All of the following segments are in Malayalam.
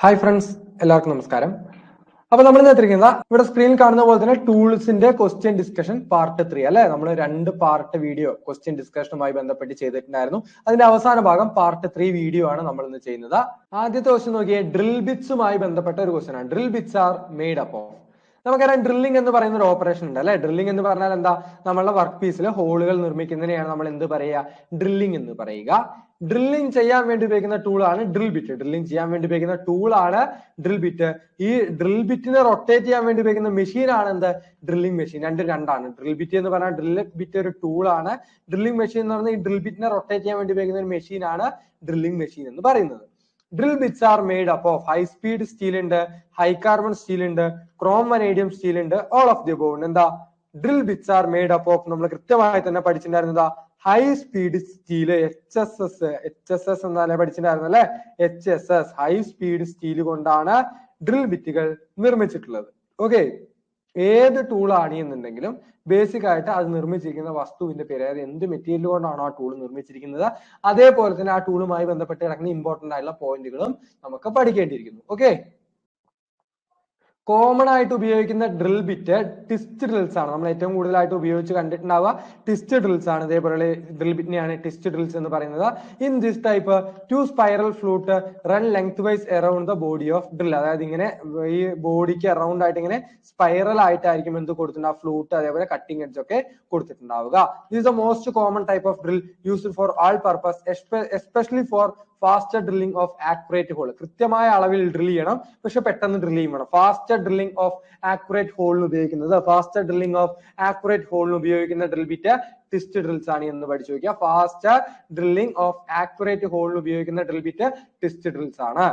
ഹായ് ഫ്രണ്ട്സ്, എല്ലാവർക്കും നമസ്കാരം. അപ്പൊ നമ്മൾ ഇന്ന് ഇവിടെ സ്ക്രീനിൽ കാണുന്ന പോലെ തന്നെ ടൂൾസിന്റെ ക്വസ്റ്റ്യൻ ഡിസ്കഷൻ പാർട്ട് 3 അല്ലെ. നമ്മൾ 2 പാർട്ട് വീഡിയോ ക്വസ്റ്റ്യൻ ഡിസ്കഷനുമായി ബന്ധപ്പെട്ട് ചെയ്തിട്ടുണ്ടായിരുന്നു. അതിന്റെ അവസാന ഭാഗം പാർട്ട് 3 വീഡിയോ ആണ് നമ്മൾ ഇന്ന് ചെയ്യുന്നത്. ആദ്യത്തെ ക്വസ്റ്റ്യൻ നോക്കിയേ, ഡ്രിൽ ബിറ്റ്സുമായി ബന്ധപ്പെട്ട ഒരു ക്വസ്റ്റ്യൻ ആണ്. Drill bits are made up of. നമുക്കറിയാം ഡ്രില്ലിംഗ് എന്ന് പറയുന്ന ഒരു ഓപ്പറേഷൻ ഉണ്ട് അല്ലെ. ഡ്രില്ലിംഗ് എന്ന് പറഞ്ഞാൽ എന്താ? നമ്മളുടെ വർക്ക് പീസിൽ ഹോളുകൾ നിർമ്മിക്കുന്നതിനെയാണ് നമ്മൾ എന്ത് പറയുക? ഡ്രില്ലിംഗ് എന്ന് പറയുക. ഡ്രില്ലിംഗ് ചെയ്യാൻ വേണ്ടി ഉപയോഗിക്കുന്ന ടൂൾ ആണ് ഡ്രിൽ ബിറ്റ്. ഡ്രില്ലിംഗ് ചെയ്യാൻ വേണ്ടി ഉപയോഗിക്കുന്ന ടൂൾ ആണ് ഡ്രിൽ ബിറ്റ്. ഈ ഡ്രിൽ ബിറ്റിനെ റൊട്ടേറ്റ് ചെയ്യാൻ വേണ്ടി ഉപയോഗിക്കുന്ന മെഷീൻ ആണ് എന്ത്? Drilling machine. രണ്ടാണ്. ഡ്രിൽ ബിറ്റ് എന്ന് പറഞ്ഞാൽ ഡ്രിൽ ബിറ്റ് ഒരു ടൂൾ ആണ്. ഡ്രില്ലിംഗ് മെഷീൻ എന്ന് പറഞ്ഞാൽ ഈ ഡ്രിൽ ബിറ്റിനെ റൊട്ടേറ്റ് ചെയ്യാൻ വേണ്ടി ഉപയോഗിക്കുന്ന ഒരു മെഷീൻ ആണ് ഡ്രില്ലിംഗ് മെഷീൻ എന്ന് പറയുന്നത്. Drill bits are made up of high speed steel ഉണ്ട്, ഹൈ കാർബൺ സ്റ്റീൽ ഉണ്ട്, ക്രോം വനേഡിയം സ്റ്റീൽ ഉണ്ട്, ഓൾ ഓഫ് ദി അബോവ് ഉണ്ട്. എന്താ? Drill bits are made up of നമ്മൾ കൃത്യമായി തന്നെ പഠിച്ചിട്ടുണ്ടായിരുന്നു. എന്താ? ഹൈ സ്പീഡ് സ്റ്റീല്, HSS എന്നാണ് പഠിച്ചിട്ടുണ്ടായിരുന്നു അല്ലെ. HSS ഹൈ സ്പീഡ് സ്റ്റീൽ കൊണ്ടാണ് ഡ്രിൽ ബിറ്റുകൾ നിർമ്മിച്ചിട്ടുള്ളത്. ഓക്കെ, ഏത് ടൂൾ ആണ് എന്നുണ്ടെങ്കിലും ബേസിക് ആയിട്ട് അത് നിർമ്മിച്ചിരിക്കുന്ന വസ്തുവിന്റെ പേര്, അതായത് എന്ത് മെറ്റീരിയൽ കൊണ്ടാണോ ആ ടൂൾ നിർമ്മിച്ചിരിക്കുന്നത്, അതേപോലെ തന്നെ ആ ടൂളുമായി ബന്ധപ്പെട്ട് കിടക്കുന്ന ഇമ്പോർട്ടന്റ് ആയിട്ടുള്ള പോയിന്റുകളും നമുക്ക് പഠിക്കേണ്ടിയിരിക്കുന്നു. ഓക്കെ, കോമൺ ആയിട്ട് ഉപയോഗിക്കുന്ന ഡ്രിൽ ബിറ്റ് ടിസ്റ്റ് ഡ്രിൽസ് ആണ്. നമ്മൾ ഏറ്റവും കൂടുതലായിട്ട് ഉപയോഗിച്ച് കണ്ടിട്ടുണ്ടാവുക ടിസ്റ്റ് ഡ്രിൽസ് ആണ്. ഇതേപോലെ ഡ്രിൽ ബിറ്റിനെയാണ് ടിസ്റ്റ് ഡ്രിൽസ് എന്ന് പറയുന്നത്. In this type 2 spiral flute run length vice around the body of drill. അതായത് ഇങ്ങനെ ഈ ബോഡിക്ക് അറൌണ്ട് ആയിട്ട് ഇങ്ങനെ സ്പൈറൽ ആയിട്ടായിരിക്കും എന്ത് കൊടുത്തിട്ടുണ്ടാവുക? ഫ്ലൂട്ട്, അതേപോലെ കട്ടിംഗ് എഡ്ജ് ഒക്കെ കൊടുത്തിട്ടുണ്ടാവുക. This is the most common type of drill used for all purpose, especially for faster drilling of accurate hole. കൃത്യമായ അളവിൽ ഡ്രിൽ ചെയ്യണം, പക്ഷെ പെട്ടെന്ന് ഡ്രിൽ ചെയ്യണം. ഫാസ്റ്റർ ഡ്രില്ലിംഗ് ഓഫ് ആക്യുറേറ്റ് ഹോളിന് ഉപയോഗിക്കുന്നത്, ഫാസ്റ്റർ ഡ്രില്ലിംഗ് ഓഫ് ആക്യുറേറ്റ് ഹോളിന് ഉപയോഗിക്കുന്ന ഡ്രിൽ ബിറ്റ് ടിസ്റ്റ് ഡ്രിൽസ് ആണ് എന്ന് പഠിച്ചു നോക്കിയാൽ. ഫാസ്റ്റർ ഡ്രില്ലിംഗ് ഓഫ് ആക്യുറേറ്റ് ഹോളിന് ഉപയോഗിക്കുന്ന ഡ്രിൽ ബിറ്റ് ടിസ്റ്റ് ഡ്രിൽസ് ആണ്.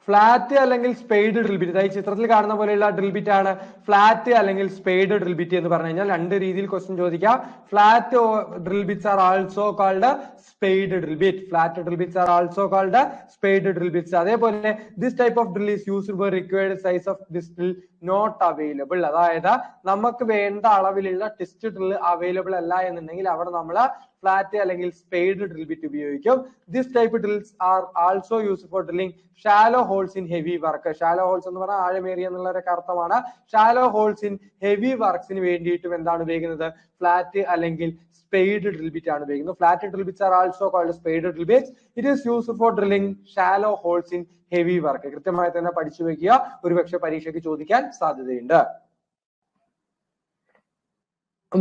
ഫ്ലാറ്റ് അല്ലെങ്കിൽ സ്പെയ്ഡ് ഡ്രിൽ ബിറ്റ്, ഈ ചിത്രത്തിൽ കാണുന്ന പോലെയുള്ള ഡ്രിൽ ബിറ്റ് ആണ് ഫ്ലാറ്റ് അല്ലെങ്കിൽ സ്പെയ്ഡ് ഡ്രിൽ ബിറ്റ് എന്ന് പറഞ്ഞു കഴിഞ്ഞാൽ. രണ്ട് രീതിയിൽ ക്വസ്റ്റ്യൻ ചോദിക്കാം. Flat drill bits are also called spade drill bit. Flat drill bits are also called spade drill bits. അതേപോലെ this type of drill is used for required size of this drill not available. അതായത് നമുക്ക് വേണ്ട അളവിലുള്ള ടിസ്റ്റ് ഡ്രിൽ അവൈലബിൾ അല്ല എന്നുണ്ടെങ്കിൽ അവിടെ നമ്മൾ ഫ്ലാറ്റ് അല്ലെങ്കിൽ സ്പെയ്ഡ് ഡ്രിൽ ബിറ്റ് ഉപയോഗിക്കും. This type drills are also used for drilling shallow holes in heavy work. Shallow holes എന്ന് പറഞ്ഞാൽ ആഴമേറിയ എന്നുള്ള ഒരു അർത്ഥമാണ്. ഷാലോ ഹോൾസ് ഇൻ ഹെവി വർക്സിന് വേണ്ടിയിട്ടും എന്താണ് ഉപയോഗിക്കുന്നത്? ഫ്ലാറ്റ് അല്ലെങ്കിൽ സ്പെയ്ഡ് ഡ്രിൽ ബിറ്റ് ആണ് ഉപയോഗിക്കുന്നത്. Flat drill bits are also called spade drill bits. It is used for drilling shallow holes in heavy work. കൃത്യമായി തന്നെ പഠിച്ചു വെക്കുക, ഒരുപക്ഷെ പരീക്ഷയ്ക്ക് ചോദിക്കാൻ സാധ്യതയുണ്ട്.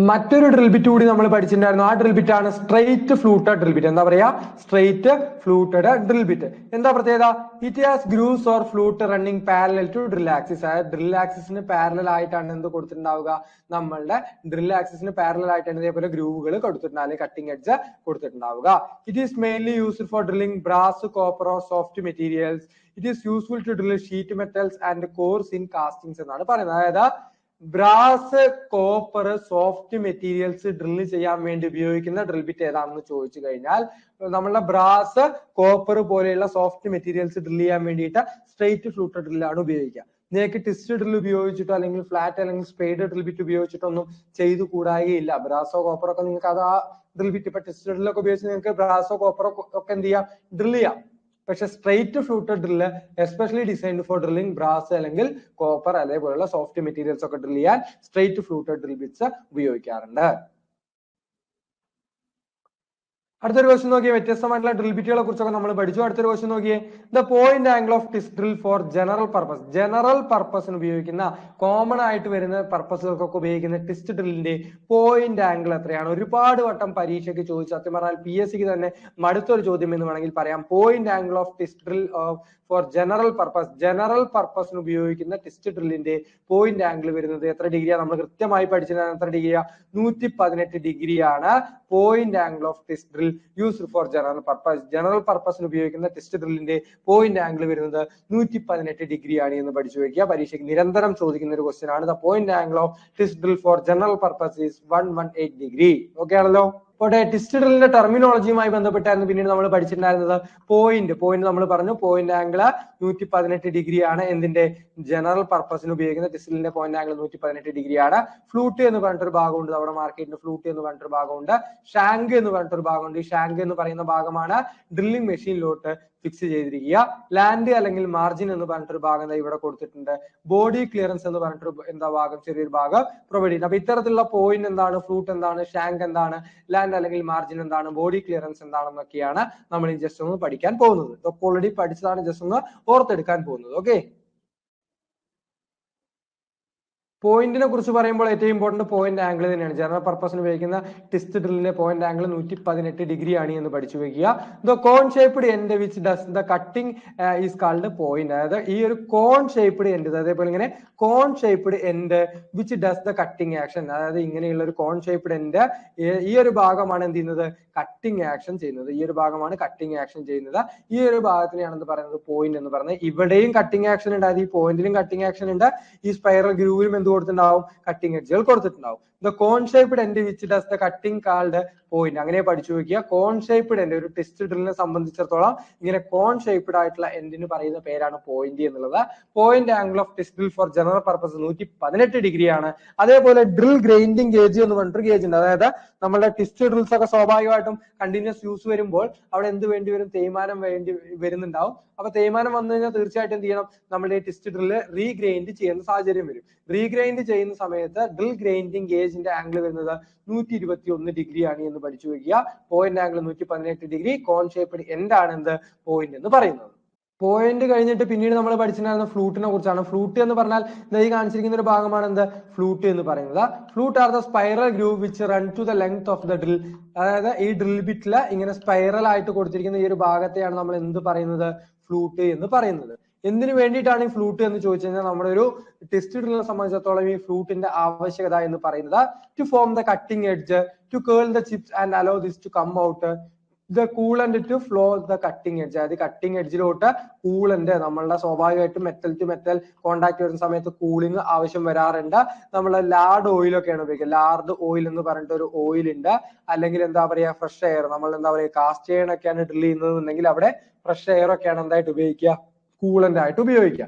മറ്റൊരു ഡ്രിൽ ബിറ്റ് കൂടി നമ്മൾ പഠിച്ചിട്ടുണ്ടായിരുന്നു. ആ ഡ്രിൽ ബിറ്റ് ആണ് സ്ട്രെയിറ്റ് ഫ്ലൂട്ടഡ് ഡ്രിൽ ബിറ്റ്. എന്താ പറയാ? Straight fluted drill bit. എന്താ പ്രത്യേകത? It has grooves or flute running parallel to drill axis. അതായത് ഡ്രിൽ ആക്സിസിന് പാരലൽ ആയിട്ടാണ് എന്ത് കൊടുത്തിട്ടുണ്ടാവുക? നമ്മളുടെ ഡ്രിൽ ആക്സിസിന് പാരലൽ ആയിട്ടാണ് ഇതേപോലെ ഗ്രൂവുകൾ കൊടുത്തിട്ടുണ്ടാവുക, അല്ലെങ്കിൽ കട്ടിംഗ് എഡ്ജ് കൊടുത്തിട്ടുണ്ടാവുക. It is mainly used for drilling brass, copper or soft materials. It is useful to drill sheet metals and cores in castings എന്നാണ് പറയുന്നത്. അതായത് brass, copper, soft materials drill ചെയ്യാൻ വേണ്ടി ഉപയോഗിക്കുന്ന ഡ്രിൽ ബിറ്റ് ഏതാണെന്ന് ചോദിച്ചു കഴിഞ്ഞാൽ നമ്മളുടെ ബ്രാസ്, കോപ്പർ പോലെയുള്ള സോഫ്റ്റ് മെറ്റീരിയൽസ് ഡ്രിൽ ചെയ്യാൻ വേണ്ടിയിട്ട് സ്ട്രെയിറ്റ് ഫ്ലൂട്ടഡ് ഡ്രില്ലാണ് ഉപയോഗിക്കുക. നിങ്ങൾക്ക് ടിസ്റ്റ് ഡ്രിൽ ഉപയോഗിച്ചിട്ടോ അല്ലെങ്കിൽ ഫ്ലാറ്റ് അല്ലെങ്കിൽ സ്പെയ്ഡ് ഡ്രിൽ ബിറ്റ് ഉപയോഗിച്ചിട്ടൊന്നും ചെയ്തു കൂടായികയില്ല. ബ്രാസോ കോപ്പറോ ഒക്കെ നിങ്ങൾക്ക് അത് ആ ഡ്രിൽ ബിറ്റ് ഇപ്പൊ ടിസ്റ്റ് ഡ്രില്ലൊക്കെ ഉപയോഗിച്ച് നിങ്ങൾക്ക് ബ്രാസോ കോപ്പറോ ഒക്കെ എന്ത് ചെയ്യാം? ഡ്രിൽ ചെയ്യാം. പക്ഷെ straight fluted drill especially designed for drilling brass അല്ലെങ്കിൽ കോപ്പർ അതേപോലെയുള്ള സോഫ്റ്റ് മെറ്റീരിയൽസ് ഒക്കെ ഡ്രിൽ ചെയ്യാൻ സ്ട്രെയിറ്റ് ഫ്ലൂട്ടഡ് ഡ്രിൽ ബിറ്റ്സ് ഉപയോഗിക്കാറുണ്ട്. അടുത്തൊരു ക്വസ്റ്റ്യൻ നോക്കിയേ, വ്യത്യസ്തമായിട്ടുള്ള ഡ്രിൽ ബിറ്റുകളെ കുറിച്ചൊക്കെ നമ്മൾ പഠിച്ചു. അടുത്തൊരു ക്വസ്റ്റ്യൻ നോക്കിയേ, the point angle of twist drill for general purpose. General പർപ്പസിന് ഉപയോഗിക്കുന്ന, കോമൺ ആയിട്ട് വരുന്ന പർപ്പസുകൾക്കൊക്കെ ഉപയോഗിക്കുന്ന ടിസ്റ്റ് ഡ്രില്ലിന്റെ പോയിന്റ് ആംഗിൾ എത്രയാണ്? ഒരുപാട് വട്ടം പരീക്ഷയ്ക്ക് ചോദിച്ചു. സത്യം പറഞ്ഞാൽ PSCക്ക് തന്നെ മടുത്തൊരു ചോദ്യം എന്ന് വേണമെങ്കിൽ പറയാം. Point angle of twist drill for general purpose. General പർപ്പസിന് ഉപയോഗിക്കുന്ന ടിസ്റ്റ് ഡ്രില്ലിന്റെ പോയിന്റ് ആംഗിൾ വരുന്നത് എത്ര ഡിഗ്രിയാണ്? നമ്മൾ കൃത്യമായി പഠിച്ചത് എത്ര ഡിഗ്രിയാ? 118 ഡിഗ്രിയാണ് point angle of twist drill used for general purpose. General പർപ്പസിന് ഉപയോഗിക്കുന്ന ടിസ്റ്റ് ഡ്രില്ലിന്റെ പോയിന്റ് ആംഗിൾ വരുന്നത് 118 ഡിഗ്രിയാണ് എന്ന് പഠിച്ചു വെക്കുക. പരീക്ഷയ്ക്ക് നിരന്തരം ചോദിക്കുന്ന ഒരു ക്വസ്റ്റ്യൻ ആണ്. The point angle of twist drill for general purpose is 118 degree. Okay ആണല്ലോ. പോട്ടെ, ടിസ്റ്റ് ഡ്രില്ലിന്റെ ടെർമിനോളജിയുമായി ബന്ധപ്പെട്ടായിരുന്നു പിന്നീട് നമ്മൾ പഠിച്ചിട്ടുണ്ടായിരുന്നത്. പോയിന്റ് നമ്മൾ പറഞ്ഞു, പോയിന്റ് ആംഗിൾ 118 ഡിഗ്രിയാണ്. എന്തിന്റെ? ജനറൽ പർപ്പസിന് ഉപയോഗിക്കുന്ന ടിസ്റ്റ് ഡ്രില്ലിന്റെ പോയിന്റ് ആംഗിൾ 118 ഡിഗ്രിയാണ്. ഫ്ലൂട്ട് എന്ന് പറഞ്ഞിട്ടൊരു ഭാഗമുണ്ട്, അവിടെ മാർക്കറ്റിന് ഫ്ലൂട്ട് എന്ന് പറഞ്ഞിട്ടൊരു ഭാഗമുണ്ട്. ഷാങ്ക് എന്ന് പറഞ്ഞിട്ടൊരു ഭാഗമുണ്ട്. ഈ ഷാങ്ക് എന്ന് പറയുന്ന ഭാഗമാണ് ഡ്രില്ലിംഗ് മെഷീനിലോട്ട് ഫിക്സ് ചെയ്തിരിക്കുക. ലാൻഡ് അല്ലെങ്കിൽ മാർജിൻ എന്ന് പറഞ്ഞിട്ടൊരു ഭാഗം ഇവിടെ കൊടുത്തിട്ടുണ്ട്. ബോഡി ക്ലിയറൻസ് എന്ന് പറഞ്ഞിട്ടൊരു ഭാഗം, ചെറിയൊരു ഭാഗം പ്രൊവൈഡ് ചെയ്യുന്നത്. അപ്പൊ ഇത്തരത്തിലുള്ള പോയിന്റ് എന്താണ്, ഫ്ലൂട്ട് എന്താണ്, ഷാങ്ക് എന്താണ്, ലാൻഡ് അല്ലെങ്കിൽ മാർജിൻ എന്താണ്, ബോഡി ക്ലിയറൻസ് എന്താണെന്നൊക്കെയാണ് നമ്മൾ ഈ ജസ്റ്റ് ഒന്ന് പഠിക്കാൻ പോകുന്നത്. ഇതൊക്കെ ഓൾറെഡി പഠിച്ചതാണ്, ജസ്റ്റ് ഒന്ന് ഓർത്തെടുക്കാൻ പോകുന്നത്. ഓക്കെ, പോയിന്റിനെ കുറിച്ച് പറയുമ്പോൾ ഏറ്റവും ഇമ്പോർട്ടന്റ് പോയിന്റ് ആംഗിൾ തന്നെയാണ്. ജനറൽ പർപ്പസിന് ഉപയോഗിക്കുന്ന ടിസ്റ്റ് ഡ്രില്ലിന്റെ പോയിന്റ് ആംഗിൾ 118 ഡിഗ്രി ആണ് എന്ന് പഠിച്ചു വെക്കുക. The cone shaped end which does the cutting is called point. അതായത് ഈ ഒരു കോൺ ഷേപ്ഡ് എൻഡ്, അതേപോലെ ഇങ്ങനെ cone shaped end which does the cutting action, അതായത് ഇങ്ങനെയുള്ള ഒരു കോൺ ഷേപ്ഡ് എൻഡ്, ഈ ഒരു ഭാഗമാണ് എന്ത് ചെയ്യുന്നത്, കട്ടിംഗ് ആക്ഷൻ ചെയ്യുന്നത്. ഈ ഒരു ഭാഗമാണ് കട്ടിംഗ് ആക്ഷൻ ചെയ്യുന്നത്. ഈ ഒരു ഭാഗത്തിനെയാണ് എന്ത് പറയുന്നത്, പോയിന്റ് എന്ന് പറയുന്നത്. ഇവിടെയും കട്ടിംഗ് ആക്ഷൻ ഉണ്ട്, ഈ പോയിന്റിലും കട്ടിംഗ് ആക്ഷൻ ഉണ്ട്, ഈ സ്പൈറൽ ഗ്രൂവിലും എന്ത് കൊടുത്തിട്ടുണ്ടാവും, കട്ടിംഗ് എഡ്ജുകൾ കൊടുത്തിട്ടുണ്ടാവും. The cone shaped end which does the cutting called point. അങ്ങനെ പഠിച്ചു വെക്കുക. കോൺ ഷേപ്ഡ് എൻഡ്, ഒരു ടിസ്റ്റ് ഡ്രില്ലിനെ സംബന്ധിച്ചിടത്തോളം ഇങ്ങനെ കോൺ ഷേപ്ഡ് ആയിട്ടുള്ള എൻഡിന് പറയുന്ന പേരാണ് പോയിന്റ് എന്നുള്ളത്. Point angle of twist drill for general purpose 118 degree ആണ്. അതേപോലെ ഡ്രിൽ ഗ്രൈൻഡിങ് ഗേജ് എന്ന് പറഞ്ഞിട്ട് ഗേജ് ഉണ്ട്. അതായത് നമ്മുടെ ടിസ്റ്റ് ഡ്രിൽസ് ഒക്കെ സ്വാഭാവികമായിട്ടും കണ്ടിന്യൂസ് യൂസ് വരുമ്പോൾ അവിടെ എന്ത് വേണ്ടി വരും, തേയ്മാനം വേണ്ടി വരുന്നുണ്ടാവും. അപ്പൊ തേയ്മാനം വന്നു കഴിഞ്ഞാൽ തീർച്ചയായിട്ടും എന്ത് ചെയ്യണം, നമ്മുടെ ഈ ടിസ്റ്റ് ഡ്രില്ല് റീഗ്രൈൻഡ് ചെയ്യുന്ന സാഹചര്യം വരും. റീഗ്രൈൻഡ് ചെയ്യുന്ന സമയത്ത് ഡ്രിൽ ഗ്രൈൻഡിങ് ഗേജിന്റെ ആംഗിൾ വരുന്നത് 121 ഡിഗ്രി ആണ് എന്ന് പഠിച്ചു വെക്കുക. Point angle 118 degree, cone shaped end ആണ് എന്ത്, പോയിന്റ് എന്ന് പറയുന്നത്. പോയിന്റ് കഴിഞ്ഞിട്ട് പിന്നീട് നമ്മൾ പഠിച്ചിട്ടുണ്ടായിരുന്ന ഫ്ലൂട്ടിനെ കുറിച്ചാണ്. ഫ്ലൂട്ട് എന്ന് പറഞ്ഞാൽ ഈ കാണിച്ചിരിക്കുന്ന ഒരു ഭാഗമാണ് എന്ത്, ഫ്ലൂട്ട് എന്ന് പറയുന്നത്. Flute are the spiral groove which run to the length of the drill. അതായത് ഈ ഡ്രിൽ ബിറ്റില് ഇങ്ങനെ സ്പൈറൽ ആയിട്ട് കൊടുത്തിരിക്കുന്ന ഈ ഒരു ഭാഗത്തെയാണ് നമ്മൾ എന്ത് പറയുന്നത്, ഫ്ലൂട്ട് എന്ന് പറയുന്നത്. എന്തിനു വേണ്ടിയിട്ടാണ് ഈ ഫ്ലൂട്ട് എന്ന് ചോദിച്ചു കഴിഞ്ഞാൽ, നമ്മുടെ ഒരു ടെസ്റ്റ് ഡ്രില്ലിനെ സംബന്ധിച്ചിടത്തോളം ഈ ഫ്ലൂട്ടിന്റെ ആവശ്യകത എന്ന് പറയുന്നത് to form the cutting edge, to curl the chips and allow this to come out, the coolant to flow the cutting edge. അതായത് കട്ടിംഗ് എഡ്ജിലോട്ട് കൂളന്റ്, നമ്മളുടെ സ്വാഭാവികമായിട്ടും മെറ്റൽ ടു മെറ്റൽ കോണ്ടാക്ട് വരുന്ന സമയത്ത് കൂളിംഗ് ആവശ്യം വരാറുണ്ട്. നമ്മൾ ലാർഡ് ഓയിലൊക്കെയാണ് ഉപയോഗിക്കുക. ലാർഡ് ഓയിൽ എന്ന് പറഞ്ഞിട്ട് ഒരു ഓയിൽ ഉണ്ട്. അല്ലെങ്കിൽ എന്താ പറയാ, ഫ്രഷ് എയർ, നമ്മൾ എന്താ പറയാ, കാസ്റ്റ് എയർ ഒക്കെയാണ് ഡ്രിൽ ചെയ്യുന്നതെന്നുണ്ടെങ്കിൽ അവിടെ ഫ്രഷ് എയർ ഒക്കെയാണ് എന്തായിട്ട് ഉപയോഗിക്കുക, കൂളന്റ് ആയിട്ട് ഉപയോഗിക്കുക.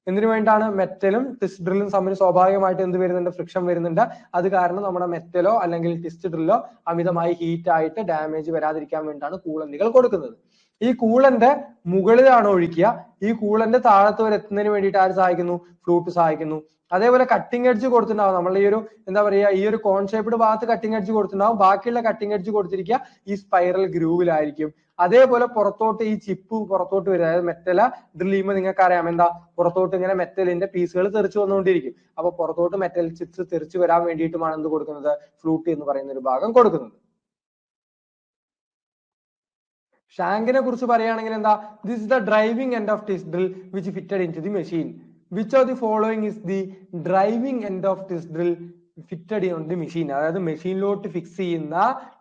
എന്തിനു വേണ്ടിയാണ്, മെറ്റലും ടിസ്റ്റ് ഡ്രില്ലും തമ്മിൽ സ്വാഭാവികമായിട്ട് എന്ത് വരുന്നുണ്ട്, ഫ്രിക്ഷൻ വരുന്നുണ്ട്. അത് കാരണം നമ്മുടെ മെറ്റലോ അല്ലെങ്കിൽ ടിസ്റ്റ് ഡ്രില്ലോ അമിതമായി ഹീറ്റ് ആയിട്ട് ഡാമേജ് വരാതിരിക്കാൻ വേണ്ടിയിട്ടാണ് കൂളന്റുകൾ കൊടുക്കുന്നത്. ഈ കൂളന്റ് മുകളിലാണ് ഒഴിക്കുക. ഈ കൂളന്റ് താഴത്ത് വരെ എത്തുന്നതിന് വേണ്ടിയിട്ട് ആര് സഹായിക്കുന്നു, ഫ്ലൂട്ട് സഹായിക്കുന്നു. അതേപോലെ കട്ടിംഗ് എഡ്ജ് കൊടുത്തിട്ടുണ്ടാവും. നമ്മൾ ഈ ഒരു എന്താ പറയാ, ഈ ഒരു കോൺ ഷേപ്ഡ് ഭാഗത്ത് കട്ടിംഗ് എഡ്ജ് കൊടുത്തിട്ടുണ്ടാവും. ബാക്കിയുള്ള കട്ടിംഗ് എഡ്ജ് കൊടുത്തിരിക്കുക ഈ സ്പൈറൽ ഗ്രൂവിലായിരിക്കും. അതേപോലെ പുറത്തോട്ട് ഈ ചിപ്പ് പുറത്തോട്ട് വരും. അതായത് മെറ്റല ഡ്രിൽ ചെയ്യുമ്പോൾ നിങ്ങൾക്ക് അറിയാം എന്താ, പുറത്തോട്ട് ഇങ്ങനെ മെറ്റലിന്റെ പീസുകൾ തെറിച്ചു വന്നുകൊണ്ടിരിക്കും. അപ്പൊ പുറത്തോട്ട് മെറ്റൽ ചിപ്സ് തെറിച്ചു വരാൻ വേണ്ടിയിട്ടുമാണ് എന്ത് കൊടുക്കുന്നത്, ഫ്ലൂട്ട് എന്ന് പറയുന്ന ഒരു ഭാഗം കൊടുക്കുന്നത്. ഷാങ്കിനെ കുറിച്ച് പറയുകയാണെങ്കിൽ എന്താ, this is the driving end of twist drill which fitted into the machine. Which of the following is the driving end of twist drill fitted on the machine. അതായത് മെഷീനിലോട്ട് ഫിക്സ് ചെയ്യുന്ന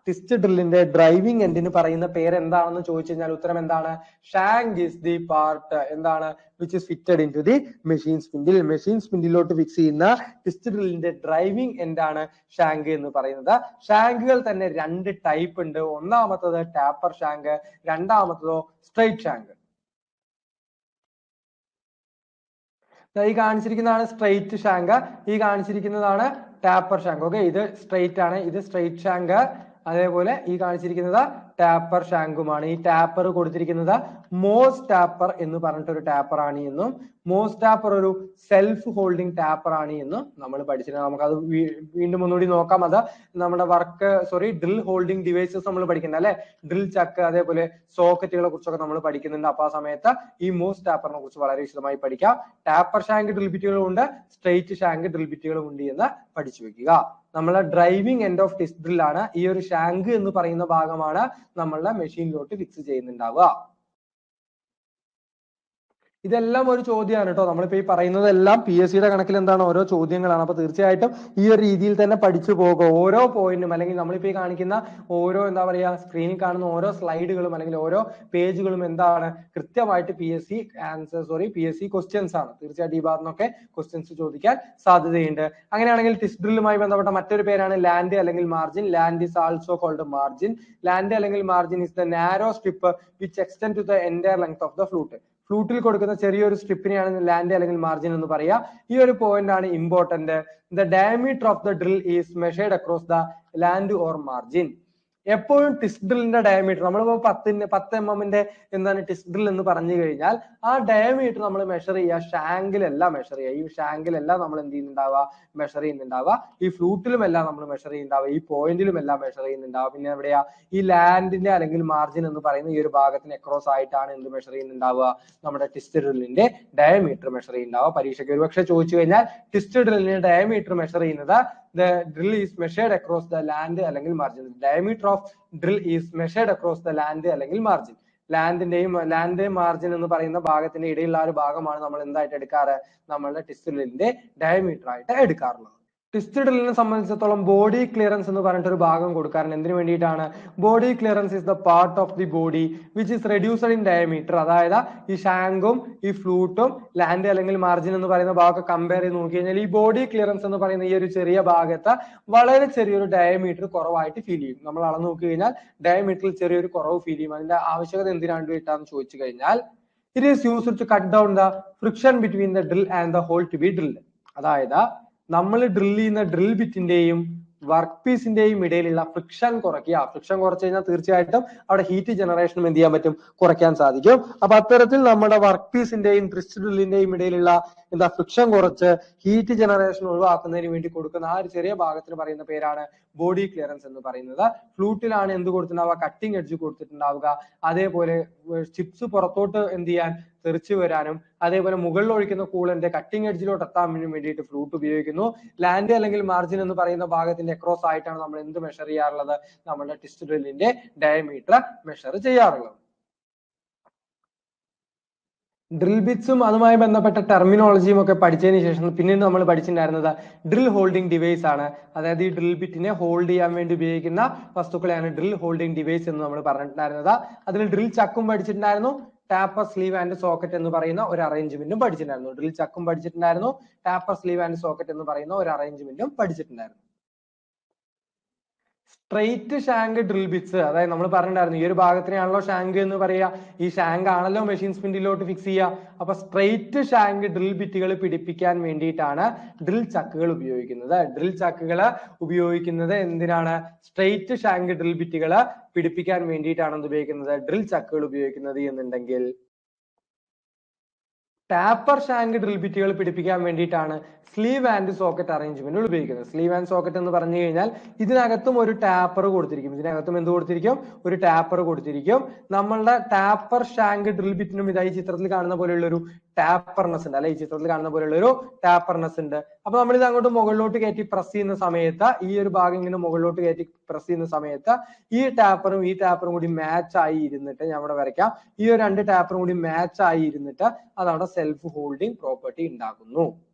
ടിസ്റ്റ് ഡ്രില്ലിന്റെ ഡ്രൈവിംഗ് എൻഡിന് പറയുന്ന പേര് എന്താണെന്ന് ചോദിച്ചു കഴിഞ്ഞാൽ ഉത്തരം എന്താണ്, ഷാങ്ക് ഇസ് ദി പാർട്ട് എന്താണ്, which is fitted into the machine spindle. Machine സ്പിൻഡിലോട്ട് ഫിക്സ് ചെയ്യുന്ന ടിസ്റ്റ് ഡ്രില്ലിന്റെ ഡ്രൈവിംഗ് എൻഡാണ് ഷാങ്ക് എന്ന് പറയുന്നത്. ഷാങ്കുകൾ തന്നെ രണ്ട് ടൈപ്പ് ഉണ്ട്. ഒന്നാമത്തത് ടാപ്പർ ഷാങ്ക്, രണ്ടാമത്തതോ സ്ട്രൈറ്റ് ഷാങ്ക്. ഈ കാണിച്ചിരിക്കുന്നതാണ് സ്ട്രൈറ്റ് ഷാങ്ക്, ഈ കാണിച്ചിരിക്കുന്നതാണ് ടാപ്പർ ഷാങ്ക്. ഓക്കെ, ഇത് സ്ട്രൈറ്റ് ആണ്, ഇത് സ്ട്രൈറ്റ് ഷാങ്ക്. അതേപോലെ ഈ കാണിച്ചിരിക്കുന്നത് ടാപ്പർ ഷാങ്കുമാണ്. ഈ ടാപ്പർ കൊടുത്തിരിക്കുന്നത് മോസ് ടാപ്പർ എന്ന് പറഞ്ഞിട്ടൊരു ടാപ്പർ ആണ് എന്നും, മോസ് ടാപ്പർ ഒരു സെൽഫ് ഹോൾഡിംഗ് ടാപ്പർ ആണ് എന്നും നമ്മൾ പഠിച്ചിട്ടുണ്ട്. നമുക്കത് വീണ്ടും ഒന്നുകൂടി നോക്കാം. അത് നമ്മുടെ ഡ്രിൽ ഹോൾഡിംഗ് ഡിവൈസസ് നമ്മൾ പഠിക്കുന്നത് അല്ലെ, ഡ്രിൽ ചക്ക്, അതേപോലെ സോക്കറ്റുകളെ കുറിച്ചൊക്കെ നമ്മൾ പഠിക്കുന്നുണ്ട്. അപ്പൊ ആ സമയത്ത് ഈ മോസ് ടാപ്പറിനെ കുറിച്ച് വളരെ വിശദമായി പഠിക്കാം. ടാപ്പർ ഷാങ്ക് ഡ്രിൽ ബിറ്റുകളും ഉണ്ട്, സ്ട്രൈറ്റ് ഷാങ്ക് ഡ്രിൽ ബിറ്റുകളും ഉണ്ട് എന്ന് പഠിച്ചു വെക്കുക. നമ്മളെ driving end of twist drill ആണ് ഈ ഒരു ഷാങ്ക് എന്ന് പറയുന്ന ഭാഗമാണ് നമ്മളുടെ മെഷീനിലോട്ട് ഫിക്സ് ചെയ്യുന്നുണ്ടാവുക. ഇതെല്ലാം ഒരു ചോദ്യമാണ് കേട്ടോ. നമ്മളിപ്പോ ഈ പറയുന്നതെല്ലാം PSC യുടെ കണക്കിൽ എന്താണ്, ഓരോ ചോദ്യങ്ങളാണ്. അപ്പൊ തീർച്ചയായിട്ടും ഈ ഒരു രീതിയിൽ തന്നെ പഠിച്ചു പോകുക. ഓരോ പോയിന്റും അല്ലെങ്കിൽ നമ്മളിപ്പോ ഈ കാണിക്കുന്ന ഓരോ എന്താ പറയാ, സ്ക്രീനിൽ കാണുന്ന ഓരോ സ്ലൈഡുകളും അല്ലെങ്കിൽ ഓരോ പേജുകളും എന്താണ്, കൃത്യമായിട്ട് PSC ക്വസ്റ്റ്യൻസ് ആണ്. തീർച്ചയായിട്ടും ഈ ഭാഗത്തുനിന്നൊക്കെ ക്വസ്റ്റ്യൻസ് ചോദിക്കാൻ സാധ്യതയുണ്ട്. അങ്ങനെയാണെങ്കിൽ ടിസ്റ്റ് ഡ്രില്ലുമായി ബന്ധപ്പെട്ട മറ്റൊരു പേരാണ് ലാൻഡ് അല്ലെങ്കിൽ margin. Land is also called margin. Land അല്ലെങ്കിൽ margin is the narrow strip which extend to the entire length of the flute. ഫ്ലൂട്ടിൽ കൊടുക്കുന്ന ചെറിയൊരു സ്ട്രിപ്പിനെയാണ് ലാൻഡ് അല്ലെങ്കിൽ മാർജിൻ എന്ന് പറയാ. ഈ ഒരു പോയിന്റ് ആണ് important. The diameter of the drill is measured across the land or margin. എപ്പോഴും ടിസ്റ്റ് ഡ്രില്ലിന്റെ ഡയമീറ്റർ നമ്മളിപ്പോ 10 mm എന്താണ് ടിസ്റ്റ് ഡ്രിൽ എന്ന് പറഞ്ഞു കഴിഞ്ഞാൽ ആ ഡയമീറ്റർ നമ്മൾ മെഷർ ചെയ്യുക ഷാങ്കിലല്ല മെഷർ ചെയ്യുക. ഈ ഷാങ്കിലല്ല നമ്മൾ എന്ത് ചെയ്യുന്നുണ്ടാവുക മെഷർ ചെയ്യുന്നുണ്ടാവുക. ഈ ഫ്ലൂട്ടിലും എല്ലാം നമ്മൾ മെഷർ ചെയ്യുന്നുണ്ടാവുക. ഈ പോയിന്റിലും എല്ലാം മെഷർ ചെയ്യുന്നുണ്ടാവുക. പിന്നെ എവിടെയാ ഈ ലാൻഡിന്റെ അല്ലെങ്കിൽ മാർജിൻ എന്ന് പറയുന്ന ഈ ഒരു ഭാഗത്തിന് അക്രോസ് ആയിട്ടാണ് എന്ത് മെഷർ ചെയ്യുന്നുണ്ടാവുക നമ്മുടെ ടിസ്റ്റ് ഡ്രില്ലിന്റെ ഡയമീറ്റർ മെഷർ ചെയ്യുന്നുണ്ടാവുക. പരീക്ഷയ്ക്ക് ഒരുപക്ഷെ ചോദിച്ചു കഴിഞ്ഞാൽ ടിസ്റ്റ് ഡ്രില്ലിന്റെ ഡയമീറ്റർ മെഷർ ചെയ്യുന്നത് the drill is measured across the land അല്ലെങ്കിൽ margin. The diameter of drill is measured across the land അല്ലെങ്കിൽ margin. ലാൻഡ് മാർജിൻ എന്ന് പറയുന്ന ഭാഗത്തിന്റെ ഇടയിലുള്ള ഒരു ഭാഗമാണ് നമ്മൾ എന്തായിട്ട് എടുക്കാറ് നമ്മളുടെ ടിസ്റ്റ് ഡ്രില്ലിന്റെ ഡയമീറ്റർ ആയിട്ട് എടുക്കാറുള്ളത്. ടിസ്റ്റ് ഡ്രില്ലിനെ സംബന്ധിച്ചിടത്തോളം ബോഡി ക്ലിയറൻസ് എന്ന് പറഞ്ഞിട്ട് ഒരു ഭാഗം കൊടുക്കാറുണ്ട്. എന്തിനു വേണ്ടിയിട്ടാണ്? Body clearance is the part of the body which is reduced in diameter. അതായത് ഈ ഷാങ്കും ഈ ഫ്ലൂട്ടും ലാൻഡ് അല്ലെങ്കിൽ മാർജിൻ എന്ന് പറയുന്ന ഭാഗം കമ്പയർ ചെയ്ത് നോക്കി കഴിഞ്ഞാൽ ഈ ബോഡി ക്ലിയറൻസ് എന്ന് പറയുന്ന ഈ ഒരു ചെറിയ ഭാഗത്ത് വളരെ ചെറിയൊരു ഡയമീറ്റർ കുറവായിട്ട് ഫീൽ ചെയ്യും. നമ്മൾ അളന്ന് നോക്കി കഴിഞ്ഞാൽ ഡയമീറ്ററിൽ ചെറിയൊരു കുറവ് ഫീൽ ചെയ്യും. അതിന്റെ ആവശ്യകത എന്തിനാണ് വേണ്ടിയിട്ടാണെന്ന് ചോദിച്ചു കഴിഞ്ഞാൽ it is used to cut down the friction between the drill and the hole to be drilled. അതായത് നമ്മൾ ഡ്രിൽ ചെയ്യുന്ന ഡ്രിൽ ബിറ്റിന്റെയും വർക്ക് പീസിന്റെയും ഇടയിലുള്ള ഫ്രിക്ഷൻ കുറയ്ക്കുക. ഫ്രിക്ഷൻ കുറച്ചു കഴിഞ്ഞാൽ തീർച്ചയായിട്ടും അവിടെ ഹീറ്റ് ജനറേഷനും എന്ത് ചെയ്യാൻ പറ്റും കുറയ്ക്കാൻ സാധിക്കും. അപ്പൊ അത്തരത്തിൽ നമ്മുടെ വർക്ക് പീസിന്റെയും ടിസ്റ്റ് ഡ്രില്ലിന്റെയും ഇടയിലുള്ള ഫ്രിക്ഷൻ കുറച്ച് ഹീറ്റ് ജനറേഷൻ ഒഴിവാക്കുന്നതിന് വേണ്ടി കൊടുക്കുന്ന ആ ഒരു ചെറിയ ഭാഗത്തിന് പറയുന്ന പേരാണ് ബോഡി ക്ലിയറൻസ് എന്ന് പറയുന്നത്. ഫ്ലൂട്ടിലാണ് എന്ത് കൊടുത്തിട്ടുണ്ടാവുക കട്ടിംഗ് എഡ്ജ് കൊടുത്തിട്ടുണ്ടാവുക. അതേപോലെ ചിപ്സ് പുറത്തോട്ട് എന്ത് ചെയ്യാൻ തെറിച്ചു വരാനും അതേപോലെ മുകളിൽ ഒഴിക്കുന്ന കൂളന്റെ കട്ടിംഗ് എഡ്ജിലോട്ട് എത്താൻ വേണ്ടിയിട്ട് ഫ്ലൂട്ട് ഉപയോഗിക്കുന്നു. ലാൻഡ് അല്ലെങ്കിൽ മാർജിൻ എന്ന് പറയുന്ന ഭാഗത്തിന്റെ അക്രോസ് ആയിട്ടാണ് നമ്മൾ എന്ത് മെഷർ ചെയ്യാറുള്ളത് നമ്മുടെ ടിസ്റ്റ് ഡ്രില്ലിന്റെ ഡയമീറ്റർ മെഷർ ചെയ്യാറുള്ളത്. ഡ്രിൽ ബിറ്റ്സും അതുമായി ബന്ധപ്പെട്ട ടെർമിനോളജിയും ഒക്കെ പഠിച്ചതിന് ശേഷം പിന്നീട് നമ്മൾ പഠിച്ചിട്ടുണ്ടായിരുന്നത് ഡ്രിൽ ഹോൾഡിംഗ് ഡിവൈസ് ആണ്. അതായത് ഈ ഡ്രിൽ ബിറ്റിനെ ഹോൾഡ് ചെയ്യാൻ വേണ്ടി ഉപയോഗിക്കുന്ന വസ്തുക്കളെയാണ് ഡ്രിൽ ഹോൾഡിംഗ് ഡിവൈസ് എന്ന് നമ്മൾ പറഞ്ഞിട്ടുണ്ടായിരുന്നത്. അതിൽ ഡ്രിൽ ചക്കും പഠിച്ചിട്ടുണ്ടായിരുന്നു, ടാപ്പർ സ്ലീവ് ആൻഡ് സോക്കറ്റ് എന്ന് പറയുന്ന ഒരു അറേഞ്ച്മെന്റും പഠിച്ചിട്ടുണ്ടായിരുന്നു. ഡ്രിൽ ചക്കും പഠിച്ചിട്ടുണ്ടായിരുന്നു, ടാപ്പർ സ്ലീവ് ആൻഡ് സോക്കറ്റ് എന്ന് പറയുന്ന ഒരു അറേഞ്ച്മെന്റും പഠിച്ചിട്ടുണ്ടായിരുന്നു. സ്ട്രെയിറ്റ് ഷാങ്ക് ഡ്രിൽ ബിറ്റ്സ്, അതായത് നമ്മൾ പറഞ്ഞിട്ടുണ്ടായിരുന്നു ഈ ഒരു ഭാഗത്തിനാണല്ലോ ഷാങ്ക് എന്ന് പറയുക. ഈ ഷാങ്ക് ആണല്ലോ മെഷീൻ സ്പിൻഡിലോട്ട് ഫിക്സ് ചെയ്യുക. അപ്പൊ സ്ട്രെയിറ്റ് ഷാങ്ക് ഡ്രിൽ ബിറ്റുകൾ പിടിപ്പിക്കാൻ വേണ്ടിയിട്ടാണ് ഡ്രിൽ ചക്കുകൾ ഉപയോഗിക്കുന്നത്. ഡ്രിൽ ചക്കുകൾ ഉപയോഗിക്കുന്നത് എന്തിനാണ്? സ്ട്രെയിറ്റ് ഷാങ്ക് ഡ്രിൽ ബിറ്റുകൾ പിടിപ്പിക്കാൻ വേണ്ടിയിട്ടാണ് എന്ത് ഉപയോഗിക്കുന്നത് ഡ്രിൽ ചക്കുകൾ ഉപയോഗിക്കുന്നത് എന്നുണ്ടെങ്കിൽ ടാപ്പർ ഷാങ്ക് ഡ്രിൽ ബിറ്റുകൾ പിടിപ്പിക്കാൻ വേണ്ടിയിട്ടാണ് സ്ലീവ് ആൻഡ് സോക്കറ്റ് അറേഞ്ച്മെന്റുകൾ ഉപയോഗിക്കുന്നത്. സ്ലീവ് ആൻഡ് സോക്കറ്റ് എന്ന് പറഞ്ഞു കഴിഞ്ഞാൽ ഇതിനകത്തും ഒരു ടാപ്പർ കൊടുത്തിരിക്കും. ഇതിനകത്തും എന്ത് കൊടുത്തിരിക്കും? ഒരു ടാപ്പർ കൊടുത്തിരിക്കും. നമ്മളുടെ ടാപ്പർ ഷാങ്ക് ഡ്രിൽ ബിറ്റിനും ഇതായി ചിത്രത്തിൽ കാണുന്ന പോലെയുള്ള ഒരു ടാപ്പർനെസ് ഉണ്ട്, അല്ലെ? ഈ ചിത്രത്തിൽ കാണുന്ന പോലെയുള്ള ഒരു ടാപ്പർനെസ് ഉണ്ട്. അപ്പൊ നമ്മൾ ഇത് അങ്ങോട്ട് മുകളിലോട്ട് കയറ്റി പ്രസ് ചെയ്യുന്ന സമയത്ത് ഈ ഒരു ഭാഗം ഇങ്ങനെ മുകളിലോട്ട് കയറ്റി പ്രസ് ചെയ്യുന്ന സമയത്ത് ഈ ടാപ്പറും ഈ ടാപ്പറും കൂടി മാച്ച് ആയി ഇരുന്നിട്ട്, ഞാൻ ഇവിടെ വരയ്ക്കാം, ഈ ഒരു രണ്ട് ടാപ്പറും കൂടി മാച്ച് ആയി ഇരുന്നിട്ട് അതവിടെ സെൽഫ് ഹോൾഡിംഗ് പ്രോപ്പർട്ടി ഉണ്ടാക്കുന്നു.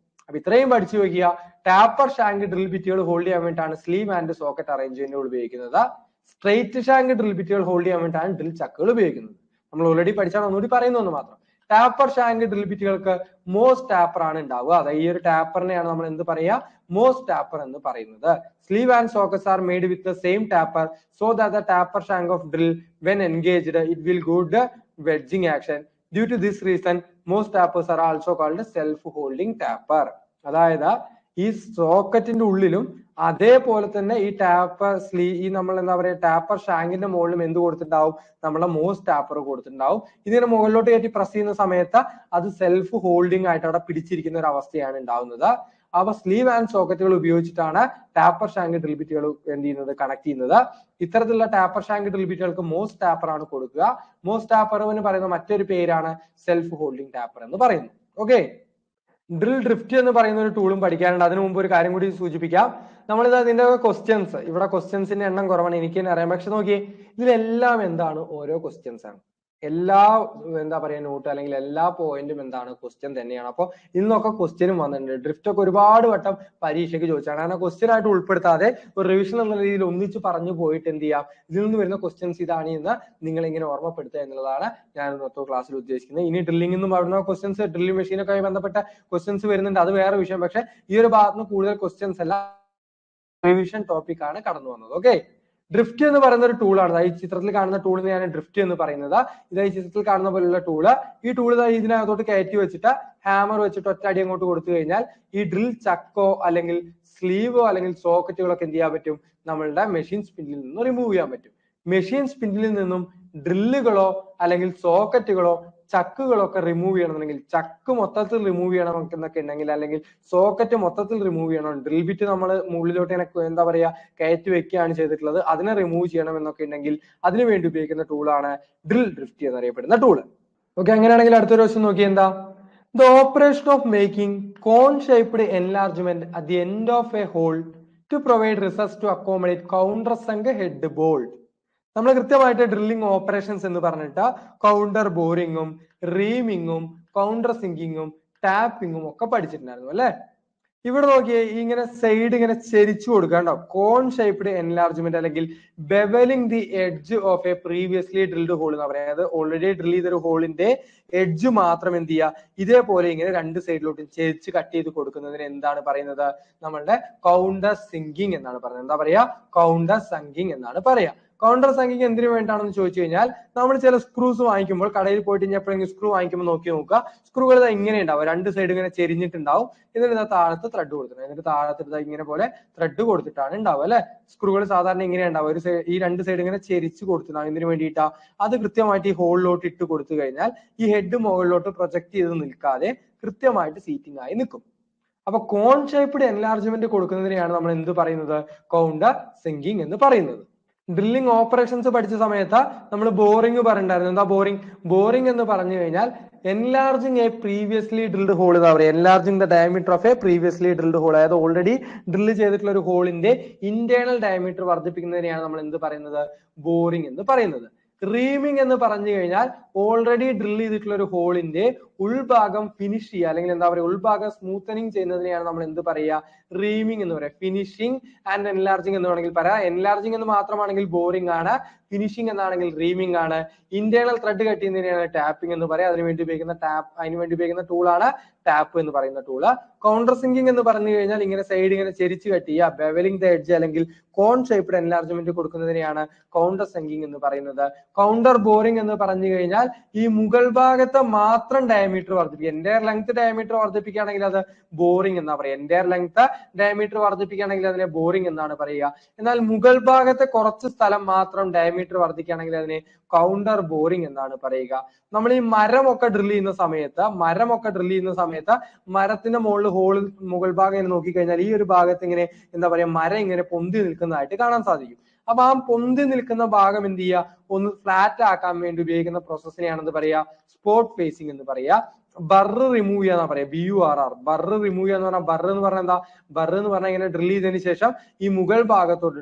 അപ്പൊ ഇത്രയും പഠിച്ചു വെക്കുക. ടാപ്പർ ഷാങ്ക് ഡ്രിൽ ബിറ്റുകൾ ഹോൾഡ് ചെയ്യാൻ വേണ്ടിയിട്ടാണ് സ്ലീവ് ആൻഡ് സോക്കറ്റ് അറേഞ്ച്മെന്റുകൾ ഉപയോഗിക്കുന്നത്. സ്ട്രെയിറ്റ് ഷാങ്ക് ഡ്രിൽ ബിറ്റുകൾ ഹോൾഡ് ചെയ്യാൻ വേണ്ടിയിട്ടാണ് ഡ്രിൽ ചക്കുകൾ ഉപയോഗിക്കുന്നത്. നമ്മൾ ഓൾറെഡി പഠിച്ചാണ്, ഒന്നുകൂടി പറയുന്നു മാത്രം. ടാപ്പർ ഷാങ്ക് ഡ്രിൽ ബിറ്റുകൾക്ക് മോസ് ടാപ്പർ ആണ് ഉണ്ടാവുക. അതായത് ഈ ഒരു ടാപ്പറിനെയാണ് നമ്മൾ എന്ത് പറയുക? മോസ് ടാപ്പർ എന്ന് പറയുന്നത്. Sleeve and sockets are made with the same taper so that the taper shank of drill when engaged it will go the wedging action. Due to this reason, most tappers are also called self-holding tapper. അതായത് ഈ സോക്കറ്റിന്റെ ഉള്ളിലും അതേപോലെ തന്നെ ഈ ടാപ്പർ ഈ നമ്മൾ എന്താ പറയുക ടാപ്പർ ഷാങ്കിന്റെ മുകളിലും എന്ത് കൊടുത്തിട്ടുണ്ടാവും? നമ്മളെ മോസ് ടാപ്പർ കൊടുത്തിട്ടുണ്ടാവും. ഇതിനെ മുകളിലോട്ട് കയറ്റി പ്രസ് ചെയ്യുന്ന സമയത്ത് അത് സെൽഫ് ഹോൾഡിംഗ് ആയിട്ട് അവിടെ പിടിച്ചിരിക്കുന്ന ഒരു അവസ്ഥയാണ് ഉണ്ടാവുന്നത്. അപ്പൊ സ്ലീവ് ആൻഡ് സോക്കറ്റുകൾ ഉപയോഗിച്ചിട്ടാണ് ടാപ്പർ ഷാങ്ക് ഡ്രിൽ ബിറ്റുകൾ എന്ത് ചെയ്യുന്നത് കണക്ട് ചെയ്യുന്നത്. ഇത്തരത്തിലുള്ള ടാപ്പർ ഷാങ്ക് ഡ്രിൽ ബിറ്റുകൾക്ക് മോസ് ടാപ്പർ ആണ് കൊടുക്കുക. മോസ് ടാപ്പർ എന്ന് പറയുന്ന മറ്റൊരു പേരാണ് സെൽഫ് ഹോൾഡിംഗ് ടാപ്പർ എന്ന് പറയുന്നു. ഓക്കെ, ഡ്രിൽ ഡ്രിഫ്റ്റ് എന്ന് പറയുന്ന ഒരു ടൂളും പഠിക്കാനുണ്ട്. അതിനു മുമ്പ് ഒരു കാര്യം കൂടി സൂചിപ്പിക്കാം. നമ്മളിത് അതിന്റെ ക്വസ്റ്റ്യൻസ്, ഇവിടെ ക്വസ്റ്റ്യൻസിന്റെ എണ്ണം കുറവാണ്, എനിക്ക് തന്നെ അറിയാം. പക്ഷെ നോക്കി, ഇതിലെല്ലാം എന്താണ്? ഓരോ ക്വസ്റ്റ്യൻസ് ആണ്. എല്ലാ എന്താ പറയാ നോട്ട് അല്ലെങ്കിൽ എല്ലാ പോയിന്റും എന്താണ്? ക്വസ്റ്റ്യൻ തന്നെയാണ്. അപ്പൊ ഇന്നൊക്കെ ക്വസ്റ്റ്യനും വന്നിട്ടുണ്ട്. ഡ്രിഫ്റ്റ് ഒക്കെ ഒരുപാട് വട്ടം പരീക്ഷയ്ക്ക് ചോദിച്ചാണ്. അങ്ങനെ ക്വസ്റ്റ്യൻ ആയിട്ട് ഉൾപ്പെടുത്താതെ ഒരു റിവിഷൻ എന്ന രീതിയിൽ ഒന്നിച്ച് പറഞ്ഞു പോയിട്ട് എന്ത് ചെയ്യാം, ഇതിൽ നിന്ന് വരുന്ന ക്വസ്റ്റ്യൻസ് ഇതാണ് എന്ന് നിങ്ങൾ ഇങ്ങനെ ഓർമ്മപ്പെടുത്തുക എന്നുള്ളതാണ് ഞാൻ ഇന്നത്തെ ക്ലാസ്സിൽ ഉദ്ദേശിക്കുന്നത്. ഇനി ഡ്രില്ലിംഗ് നിന്നും വരുന്ന ക്വസ്റ്റ്യൻസ്, ഡ്രില്ലിംഗ് മെഷീനൊക്കെ ബന്ധപ്പെട്ട ക്വസ്റ്റ്യൻസ് വരുന്നുണ്ട്, അത് വേറെ വിഷയം. പക്ഷെ ഈ ഒരു ഭാഗത്ത് നിന്ന് കൂടുതൽ ക്വസ്റ്റ്യൻസ് എല്ലാം റിവിഷൻ ടോപ്പിക് ആണ് കടന്നു വന്നത്. ഓക്കെ, ഡ്രിഫ്റ്റ് എന്ന് പറയുന്ന ഒരു ടൂളാണ്. ഈ ചിത്രത്തിൽ കാണുന്ന ടൂളിനെയാണ് ഡ്രിഫ്റ്റ് എന്ന് പറയുന്നത്. ഇതാ ഈ ചിത്രത്തിൽ കാണുന്ന പോലുള്ള ടൂള്, ഈ ടൂള് ഇതിനകത്തോട്ട് കയറ്റി വെച്ചിട്ട് ഹാമർ വെച്ചിട്ട് ഒറ്റ അടി അങ്ങോട്ട് കൊടുത്തു കഴിഞ്ഞാൽ ഈ ഡ്രിൽ ചക്കോ അല്ലെങ്കിൽ സ്ലീവോ അല്ലെങ്കിൽ സോക്കറ്റുകളൊക്കെ എന്ത് ചെയ്യാൻ പറ്റും? നമ്മളുടെ മെഷീൻ സ്പിന്നിൽ നിന്ന് റിമൂവ് ചെയ്യാൻ പറ്റും. മെഷീൻ സ്പിൻഡിലിൽ നിന്നും ഡ്രില്ലുകളോ അല്ലെങ്കിൽ സോക്കറ്റുകളോ ചക്കുകളോ ഒക്കെ റിമൂവ് ചെയ്യണമെന്നുണ്ടെങ്കിൽ, ചക്ക് മൊത്തത്തിൽ റിമൂവ് ചെയ്യണം എന്നൊക്കെ ഉണ്ടെങ്കിൽ, അല്ലെങ്കിൽ സോക്കറ്റ് മൊത്തത്തിൽ റിമൂവ് ചെയ്യണം, ഡ്രിൽ ബിറ്റ് നമ്മൾ മുകളിലോട്ട് എന്താ പറയാ കയറ്റി വെക്കുകയാണ് ചെയ്തിട്ടുള്ളത്, അതിനെ റിമൂവ് ചെയ്യണം എന്നൊക്കെ ഉണ്ടെങ്കിൽ അതിനു വേണ്ടി ഉപയോഗിക്കുന്ന ടൂളാണ് ഡ്രിൽ ഡ്രിഫ്റ്റ് എന്നറിയപ്പെടുന്ന ടൂള്. ഓക്കെ, അങ്ങനെയാണെങ്കിൽ അടുത്തൊരു ക്വസ്റ്റ്യൻ നോക്കി എന്താ, the operation of making cone shaped enlargement at the end of a hole to provide results to accommodate countersunk head bolt. നമ്മൾ കൃത്യമായിട്ട് ഡ്രില്ലിംഗ് ഓപ്പറേഷൻസ് എന്ന് പറഞ്ഞിട്ട് കൗണ്ടർ ബോറിങ്ങും റീമിങ്ങും കൗണ്ടർ സിങ്കിങ്ങും ടാപ്പിങ്ങും ഒക്കെ പഠിച്ചിട്ടുണ്ടായിരുന്നു അല്ലെ. ഇവിടെ നോക്കിയേ, ഇങ്ങനെ സൈഡ് ഇങ്ങനെ ചെരിച്ചു കൊടുക്കുക, കോൺ ഷേപ്ഡ് എൻലാർജ്മെന്റ് അല്ലെങ്കിൽ bevelling the edge of a previously drilled hole എന്ന് പറയുന്നത്, അതായത് ഓൾറെഡി ഡ്രിൽ ചെയ്തൊരു ഹോളിന്റെ എഡ്ജ് മാത്രം എന്ത് ചെയ്യുക, ഇതേപോലെ ഇങ്ങനെ രണ്ട് സൈഡിലോട്ടും ചെരിച്ച് കട്ട് ചെയ്ത് കൊടുക്കുന്നതിന് എന്താണ് പറയുന്നത്, നമ്മളുടെ കൗണ്ടർ സിങ്കിങ് എന്നാണ് പറയുന്നത്. എന്താ പറയാ, കൗണ്ടർ സങ്കിങ് എന്നാണ് പറയാ. കൗണ്ടർ സങ്കിങ് എന്തിനു വേണ്ടിയാണെന്ന് ചോദിച്ചു കഴിഞ്ഞാൽ, നമ്മൾ ചില സ്ക്രൂസ് വാങ്ങിക്കുമ്പോൾ കടയിൽ പോയിട്ട് എപ്പോഴെങ്കിലും സ്ക്രൂ വാങ്ങിക്കുമ്പോൾ നോക്കുക, സ്ക്രൂകൾ ഇങ്ങനെ ഉണ്ടാവും, രണ്ട് സൈഡ് ഇങ്ങനെ ചെരിഞ്ഞിട്ടുണ്ടാവും, ഇതിന് താഴത്ത് ത്രെഡ് കൊടുത്തിട്ടുണ്ട്, എന്നിട്ട് താഴത്ത് ഇങ്ങനെ പോലെ ത്രെഡ് കൊടുത്തിട്ടാണ് ഉണ്ടാവുക അല്ലെ. സ്ക്രൂകൾ സാധാരണ ഇങ്ങനെ ഉണ്ടാവും, ഈ രണ്ട് സൈഡ് ഇങ്ങനെ ചെരിച്ച് കൊടുത്തിട്ടാണ്. ഇതിനു വേണ്ടിയിട്ടാ, അത് കൃത്യമായിട്ട് ഈ ഹോളിലോട്ട് ഇട്ട് കൊടുത്തു കഴിഞ്ഞാൽ ഈ ഹെഡ് മുകളിലോട്ട് പ്രൊജക്ട് ചെയ്ത് നിൽക്കാതെ കൃത്യമായിട്ട് സീറ്റിംഗ് ആയി നിൽക്കും. അപ്പൊ കോൺ ഷേപ്ഡ് എൻലാർജ്മെന്റ് കൊടുക്കുന്നതിനെയാണ് നമ്മൾ എന്ത് പറയുന്നത്, കൗണ്ടർ സിങ്കിങ് എന്ന് പറയുന്നത്. ഡ്രില്ലിംഗ് ഓപ്പറേഷൻസ് പഠിച്ച സമയത്ത് നമ്മൾ ബോറിംഗ് പറഞ്ഞിട്ടുണ്ടായിരുന്നു. എന്താ ബോറിംഗ്? ബോറിംഗ് എന്ന് പറഞ്ഞു കഴിഞ്ഞാൽ enlarging a previously drilled hole എന്ന് പറയുക, enlarging the diameter of a previously drilled hole, അതായത് ഓൾറെഡി ഡ്രിൽ ചെയ്തിട്ടുള്ള ഒരു ഹോളിന്റെ ഇന്റേണൽ ഡയമീറ്റർ വർദ്ധിപ്പിക്കുന്നതിനെയാണ് നമ്മൾ എന്ത് പറയുന്നത്, ബോറിംഗ് എന്ന് പറയുന്നത്. റീമിംഗ് എന്ന് പറഞ്ഞു കഴിഞ്ഞാൽ ഓൾറെഡി ഡ്രിൽ ചെയ്തിട്ടുള്ള ഒരു ഹോളിന്റെ ഉൾഭാഗം ഫിനിഷ് ചെയ്യുക, അല്ലെങ്കിൽ എന്താ പറയുക ഉൾഭാഗം സ്മൂത്തനിങ് ചെയ്യുന്നതിനെയാണ് നമ്മൾ എന്ത് പറയുക, റീമിംഗ് എന്ന് പറയാം. ഫിനിഷിംഗ് ആൻഡ് എൻലാർജിങ് എന്ന് വേണമെങ്കിൽ പറയാം. എൻലാർജിങ് എന്ന് മാത്രമാണെങ്കിൽ ബോറിംഗ് ആണ്, ഫിനിഷിംഗ് എന്നാണെങ്കിൽ റീമിംഗ് ആണ്. ഇന്റേണൽ ത്രെഡ് കട്ട് ചെയ്യുന്നതിനെയാണ് ടാപ്പിംഗ് എന്ന് പറയാം. അതിനുവേണ്ടി ഉപയോഗിക്കുന്ന ടൂളാണ് ടാപ്പ് എന്ന് പറയുന്ന ടൂള്. കൗണ്ടർ സിങ്കിങ് എന്ന് പറഞ്ഞു കഴിഞ്ഞാൽ ഇങ്ങനെ സൈഡ് ഇങ്ങനെ ചെരിച്ച് കട്ട് ചെയ്യുക, ബെവലിംഗ് ദ എഡ്ജ് അല്ലെങ്കിൽ കോൺ ഷേപ്ഡ് എൻലാർജ്മെന്റ് കൊടുക്കുന്നതിനെയാണ് കൗണ്ടർ സിങ്കിങ് എന്ന് പറയുന്നത്. കൗണ്ടർ ബോറിംഗ് എന്ന് പറഞ്ഞു കഴിഞ്ഞാൽ ഈ മുകൾ ഭാഗത്ത് മാത്രം ഡയമീറ്റർ വർദ്ധിപ്പിക്കുക, എൻറ്റയർ ലെങ്ത് ഡയമീറ്റർ വർദ്ധിപ്പിക്കുകയാണെങ്കിൽ അത് ബോറിംഗ് എന്നാ പറയുക. എൻറ്റയർ ലെങ്ത് ഡയമീറ്റർ വർദ്ധിപ്പിക്കുകയാണെങ്കിൽ അതിനെ ബോറിംഗ് എന്നാണ് പറയുക. എന്നാൽ മുകൾ ഭാഗത്തെ കുറച്ച് സ്ഥലം മാത്രം ഡയമീറ്റർ വർദ്ധിക്കുകയാണെങ്കിൽ അതിനെ കൗണ്ടർ ബോറിംഗ് എന്നാണ് പറയുക. നമ്മൾ ഈ മരമൊക്കെ ഡ്രിൽ ചെയ്യുന്ന സമയത്ത് മരത്തിന്റെ മുകളിൽ മുകൾ ഭാഗം ഇങ്ങനെ നോക്കിക്കഴിഞ്ഞാൽ ഈ ഒരു ഭാഗത്ത് ഇങ്ങനെ എന്താ പറയാ മരം ഇങ്ങനെ പൊന്തി നിൽക്കുന്നതായിട്ട് കാണാൻ സാധിക്കും. അപ്പൊ ആ പൊന്തി നിൽക്കുന്ന ഭാഗം എന്ത് ചെയ്യുക, ഒന്ന് ഫ്ലാറ്റ് ആക്കാൻ വേണ്ടി ഉപയോഗിക്കുന്ന പ്രോസസ്സിനെയാണ് എന്ത് പറയാ, സ്പോട്ട് ഫേസിംഗ് എന്ന് പറയാ. ബർറ് റിമൂവ് ചെയ്യാന്ന് പറയാം, BURR. ബർറ് റിമൂവ് ചെയ്യാന്ന് പറഞ്ഞാൽ, ബർറ് എന്ന് പറഞ്ഞാൽ എന്താ, ബർറ് എന്ന് പറഞ്ഞാൽ ഇങ്ങനെ ഡ്രിൽ ചെയ്തതിന് ശേഷം ഈ മുകൾ ഭാഗത്തോട്ട്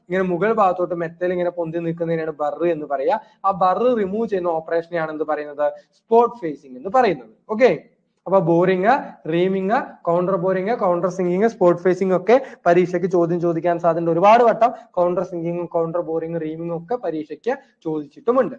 ഇങ്ങനെ മുകൾ ഭാഗത്തോട്ട് മെറ്റൽ ഇങ്ങനെ പൊന്തി നിൽക്കുന്നതിനാണ് ബർറ് എന്ന് പറയാ. ആ ബർറ് റിമൂവ് ചെയ്യുന്ന ഓപ്പറേഷനെയാണ് എന്ത് പറയുന്നത്, സ്പോട്ട് ഫേസിംഗ് എന്ന് പറയുന്നത്. ഓക്കെ, അപ്പൊ boring, reaming, counter boring, counter sinking, spot facing ഒക്കെ പരീക്ഷയ്ക്ക് ചോദിക്കാൻ സാധ്യത ഒരുപാട് വട്ടം. കൗണ്ടർ സിങ്കിങ്ങും കൗണ്ടർ ബോറിംഗ് റീമിംഗും ഒക്കെ പരീക്ഷയ്ക്ക് ചോദിച്ചിട്ടുമുണ്ട്.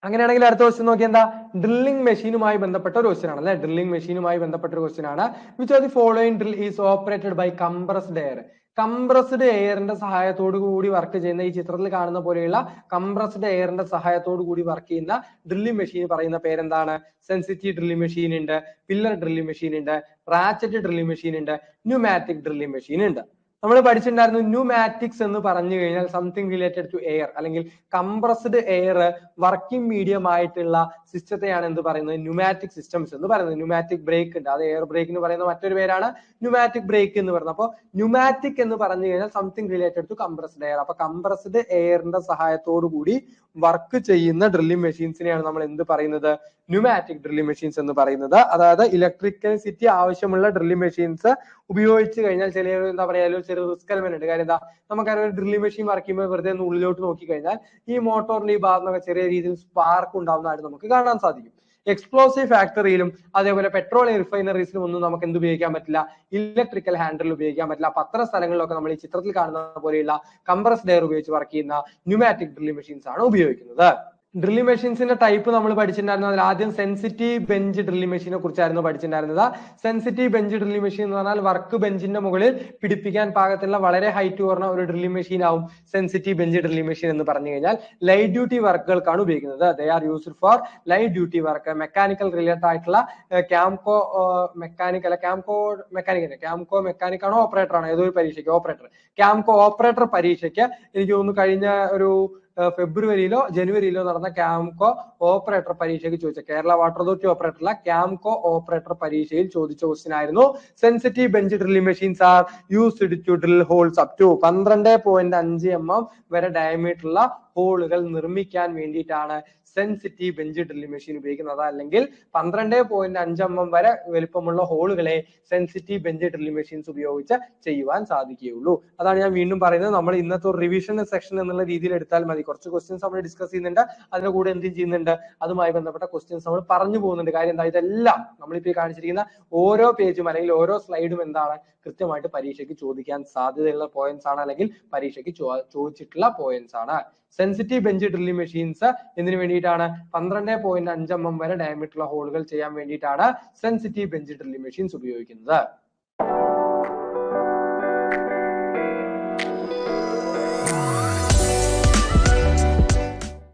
അങ്ങനെയാണെങ്കിൽ അടുത്ത ക്വസ്റ്റ്യൻ നോക്കി എന്താ, ഡ്രില്ലിംഗ് മെഷീനുമായി ബന്ധപ്പെട്ട ഒരു ക്വസ്റ്റ്യൻ ആണ് അല്ലെ. ഡ്രില്ലിംഗ് മെഷീനുമായി ബന്ധപ്പെട്ട ഒരു ക്വസ്റ്റ്യൻ ആണ്. Which of the following drill is operated by compressed air? Compressed എയറിന്റെ സഹായത്തോടു കൂടി വർക്ക് ചെയ്യുന്ന, ഈ ചിത്രത്തിൽ കാണുന്ന പോലെയുള്ള കംപ്രസ്ഡ് എയറിന്റെ സഹായത്തോടു കൂടി വർക്ക് ചെയ്യുന്ന ഡ്രില്ലിംഗ് മെഷീൻ പറയുന്ന പേരെന്താണ്? സെൻസിറ്റീവ് ഡ്രില്ലിംഗ് മെഷീൻ ഉണ്ട്, പില്ലർ ഡ്രില്ലിംഗ് മെഷീൻ ഉണ്ട്, റാച്ചറ്റ് ഡ്രില്ലിംഗ് മെഷീൻ ഉണ്ട്, ന്യൂമാറ്റിക് ഡ്രില്ലിംഗ് മെഷീൻ ഉണ്ട്. നമ്മൾ പഠിച്ചിട്ടുണ്ടായിരുന്നു ന്യൂമാറ്റിക്സ് എന്ന് പറഞ്ഞു കഴിഞ്ഞാൽ സംതിങ് റിലേറ്റഡ് ടു എയർ, അല്ലെങ്കിൽ കംപ്രസ്ഡ് എയർ വർക്കിംഗ് മീഡിയം ആയിട്ടുള്ള സിസ്റ്റത്തെയാണ് എന്ത് പറയുന്നത്, ന്യൂമാറ്റിക് സിസ്റ്റംസ് എന്ന് പറയുന്നത്. ന്യൂമാറ്റിക് ബ്രേക്ക് ഉണ്ട്, അത് എയർ ബ്രേക്ക് എന്ന് പറയുന്ന മറ്റൊരു പേരാണ് ന്യൂമാറ്റിക് ബ്രേക്ക് എന്ന് പറയുന്നത്. അപ്പോൾ ന്യൂമാറ്റിക് എന്ന് പറഞ്ഞു കഴിഞ്ഞാൽ something related to compressed air. അപ്പൊ കംപ്രസ്ഡ് എയറിന്റെ സഹായത്തോടു കൂടി വർക്ക് ചെയ്യുന്ന ഡ്രില്ലിംഗ് മെഷീൻസിനെയാണ് നമ്മൾ എന്ത് പറയുന്നത്, ന്യൂമാറ്റിക് ഡ്രില്ലിംഗ് മെഷീൻസ് എന്ന് പറയുന്നത്. അതായത് ഇലക്ട്രിസിറ്റി ആവശ്യമുള്ള ഡ്രില്ലിംഗ് മെഷീൻസ് ഉപയോഗിച്ച് കഴിഞ്ഞാൽ ചില എന്താ പറയാ ചെറിയ റിസ്ക് എലമെന്റ് ഉണ്ട്. കാര്യം എന്താ, നമുക്കറിയാം ഡ്രില്ലിംഗ് മെഷീൻ വർക്ക് ചെയ്യുമ്പോൾ വെറുതെ ഒന്ന് ഉള്ളിലോട്ട് നോക്കി കഴിഞ്ഞാൽ ഈ മോട്ടോറിന്റെ ഈ ഭാഗത്തൊക്കെ ചെറിയ രീതിയിൽ സ്പാർക്ക് ഉണ്ടാവുന്നതായിട്ട് നമുക്ക് കാണാൻ സാധിക്കും. എക്സ്പ്ലോസീവ് ഫാക്ടറിയിലും അതേപോലെ പെട്രോളിയം റിഫൈനറീസിലും ഒന്നും നമുക്ക് എന്ത് ഉപയോഗിക്കാൻ പറ്റില്ല, ഇലക്ട്രിക്കൽ ഹാൻഡിൽ ഉപയോഗിക്കാൻ പറ്റില്ല. അപ്പൊ അത്തരം സ്ഥലങ്ങളിലൊക്കെ നമ്മൾ ഈ ചിത്രത്തിൽ കാണുന്ന പോലെയുള്ള കംപ്രസ്ഡ് എയർ ഉപയോഗിച്ച് വർക്ക് ചെയ്യുന്ന ന്യൂമാറ്റിക് ഡ്രില്ലിംഗ് മെഷീൻസ് ആണ് ഉപയോഗിക്കുന്നത്. ഡ്രില്ലിംഗ് മെഷീൻസിന്റെ ടൈപ്പ് നമ്മൾ പഠിച്ചിട്ടുണ്ടായിരുന്നു. അതിൽ ആദ്യം സെൻസിറ്റീവ് ബെഞ്ച് ഡ്രില്ലിംഗ് മെഷീനെ കുറിച്ചായിരുന്നു പഠിച്ചിട്ടുണ്ടായിരുന്നത്. സെൻസിറ്റീവ് ബെഞ്ച് ഡ്രില്ലിംഗ് മെഷീൻ എന്ന് പറഞ്ഞാൽ വർക്ക് ബെഞ്ചിന്റെ മുകളിൽ പിടിപ്പിക്കാൻ പാകത്തിലുള്ള വളരെ ഹൈറ്റ് കുറഞ്ഞ ഒരു ഡ്രില്ലിംഗ് മെഷീൻ ആവും സെൻസിറ്റീവ് ബെഞ്ച് ഡ്രില്ലിംഗ് മെഷീൻ എന്ന് പറഞ്ഞു കഴിഞ്ഞാൽ. ലൈറ്റ് ഡ്യൂട്ടി വർക്കുകൾക്കാണ് ഉപയോഗിക്കുന്നത്. They are used for light duty work. Mechanical related ആയിട്ടുള്ള ക്യാംകോ മെക്കാനിക് ആണോ ഓപ്പറേറ്റർ ആണോ ഏതൊരു പരീക്ഷയ്ക്ക് ഓപ്പറേറ്റർ ക്യാംകോ ഓപ്പറേറ്റർ പരീക്ഷയ്ക്ക് എനിക്ക് തോന്നുന്നു കഴിഞ്ഞ ഒരു ഫെബ്രുവരിയിലോ ജനുവരിയിലോ നടന്ന ക്യാംകോ ഓപ്പറേറ്റർ പരീക്ഷയ്ക്ക് ചോദിച്ച കേരള വാട്ടർ അതോറിറ്റി ഓപ്പറേറ്ററിലെ ക്യാംകോ ഓപ്പറേറ്റർ പരീക്ഷയിൽ ചോദിച്ച ക്വസ്റ്റ്യൻ ആയിരുന്നു sensitive bench drilling machines are used to drill holes up to 12.5 mm വരെ ഡയമീറ്റർ ഉള്ള ഹോളുകൾ നിർമ്മിക്കാൻ വേണ്ടിയിട്ടാണ് സെൻസിറ്റീവ് ബെഞ്ച് ഡ്രില്ലിംഗ് മെഷീൻ ഉപയോഗിക്കുന്നത്. അല്ലെങ്കിൽ 12.5 mm വരെ വലുപ്പമുള്ള ഹോളുകളെ സെൻസിറ്റീവ് ബെഞ്ച് ഡ്രില്ലിംഗ് മെഷീൻസ് ഉപയോഗിച്ച് ചെയ്യുവാൻ സാധിക്കുകയുള്ളൂ. അതാണ് ഞാൻ വീണ്ടും പറയുന്നത്. നമ്മൾ ഇന്നത്തെ ഒരു റിവിഷൻ സെക്ഷൻ എന്നുള്ള രീതിയിൽ എടുത്താൽ മതി. കുറച്ച് ക്വസ്റ്റ്യൻസ് നമ്മൾ ഡിസ്കസ് ചെയ്യുന്നുണ്ട്, അതിന്റെ കൂടെ എന്തും ചെയ്യുന്നുണ്ട്, അതുമായി ബന്ധപ്പെട്ട ക്വസ്റ്റ്യൻസ് നമ്മൾ പറഞ്ഞു പോകുന്നുണ്ട്. കാര്യം എന്താ, ഇതെല്ലാം നമ്മളിപ്പോ കാണിച്ചിരിക്കുന്ന ഓരോ പേജും അല്ലെങ്കിൽ ഓരോ സ്ലൈഡും എന്താണ് കൃത്യമായിട്ട് പരീക്ഷയ്ക്ക് ചോദിക്കാൻ സാധ്യതയുള്ള പോയിന്റ്സ് ആണ്, അല്ലെങ്കിൽ പരീക്ഷയ്ക്ക് ചോദിച്ചിട്ടുള്ള പോയിന്റ്സ് ആണ്. സെൻസിറ്റീവ് ബെഞ്ച് ഡ്രില്ലിംഗ് മെഷീൻസ് എന്തിനു വേണ്ടിയിട്ടാണ്? 12.5 mm വരെ ഡയമീറ്റർ ഉള്ള ഹോളുകൾ ചെയ്യാൻ വേണ്ടിയിട്ടാണ് സെൻസിറ്റീവ് ബെഞ്ച് ഡ്രില്ലിംഗ് മെഷീൻസ് ഉപയോഗിക്കുന്നത്.